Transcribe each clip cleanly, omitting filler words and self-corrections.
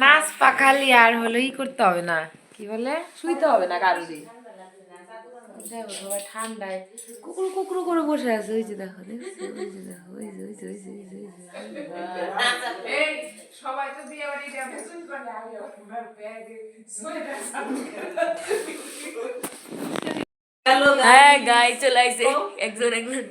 নাচ পাখালি আর হলো ই করতে হবে না, কি বলে শুইতে হবে না কারুরই। ঠান্ডায় কুকুর কুকুর করে বসে আছে, ওই যে দেখো দেখো ওই যে দেখো ওই যে ওই যে ওই যে ওই যে ওই যে সবাই তো বিয়ে বাড়ি হ্যাঁ গাই চলে আইছে একজন একজন।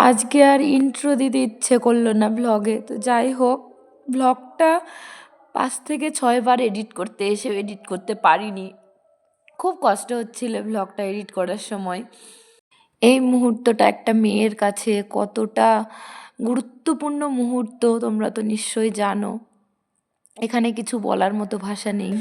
আজকে আর ইন্ট্রো দিতে ইচ্ছে করলো না ব্লগে, তো যাই হোক ব্লগটা 5 থেকে 6 বার এডিট করতে এসে এডিট করতে পারিনি, খুব কষ্ট হচ্ছিল ব্লগটা এডিট করার সময়। এই মুহূর্তটা একটা মেয়ের কাছে কতটা গুরুত্বপূর্ণ মুহূর্ত তোমরা তো নিশ্চয়ই জানো, এখানে কিছু বলার মতো ভাষা নেই।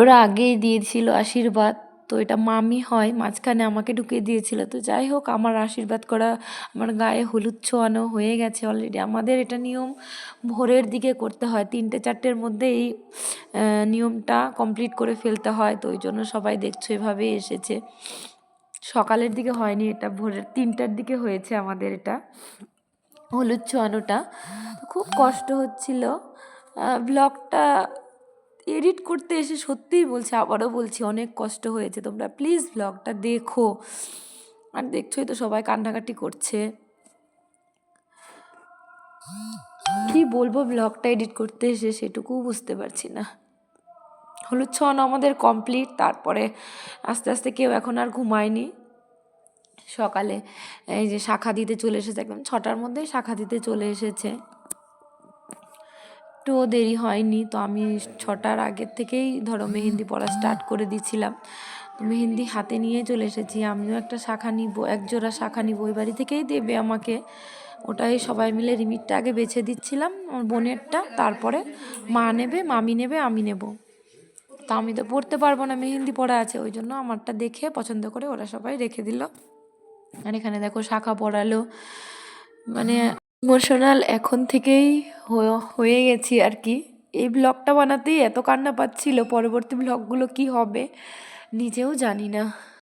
ওরা আগেই দিয়েছিল আশীর্বাদ, তো এটা মামি হয়, মাঝখানে আমাকে ঢুকিয়ে দিয়েছিল। তো যাই হোক আমার আশীর্বাদ করা, আমার গায়ে হলুদ ছোঁয়ানো হয়ে গেছে অলরেডি। আমাদের এটা নিয়ম ভোরের দিকে করতে হয়, 3টে 4টের মধ্যে এই নিয়মটা কমপ্লিট করে ফেলতে হয়। তো ওই জন্য সবাই দেখছো এভাবেই এসেছে, সকালের দিকে হয়নি, এটা ভোরের 3টার দিকে হয়েছে আমাদের এটা হলুদ ছোঁয়ানোটা। খুব কষ্ট হচ্ছিল ব্লগটা এডিট করতে এসে, সত্যিই বলছি আবারও বলছি অনেক কষ্ট হয়েছে। তোমরা প্লিজ ব্লগটা দেখো, আর দেখছোই তো সবাই কান্নাকাটি করছে। কি বলবো ব্লগটা এডিট করতে এসে সেটুকুও বুঝতে পারছি না। হলুদ ছোঁয়ানো আমাদের কমপ্লিট, তারপরে আস্তে আস্তে কেউ এখন আর ঘুমায়নি। সকালে এই যে শাখা দিতে চলে এসেছে, একদম 6টার মধ্যেই শাখা দিতে চলে এসেছে, একটু দেরি হয়নি। তো আমি 6টার আগের থেকেই ধরো মেহেন্দি পড়া স্টার্ট করে দিয়েছিলাম। তো মেহেন্দি হাতে নিয়ে চলে এসেছি, আমিও একটা শাখা নিব, একজোড়া শাখা নিব, ওই বাড়ি থেকেই দেবে আমাকে। ওটাই সবাই মিলে রিমিটটা আগে বেছে দিচ্ছিলাম, আমার বোনেরটা, তারপরে মা নেবে, মামি নেবে, আমি নেব। তা আমি তো পড়তে পারবো না, মেহেন্দি পড়া আছে, ওই জন্য আমারটা দেখে পছন্দ করে ওরা সবাই রেখে দিল। আর এখানে দেখো শাখা পড়ালো, মানে ইমোশনাল এখন থেকেই হয়ে গেছি আর কি। এই ব্লগটা বানাতেই এত কান্না পাচ্ছিল, পরবর্তী ব্লগগুলো কি হবে নিজেও জানি না।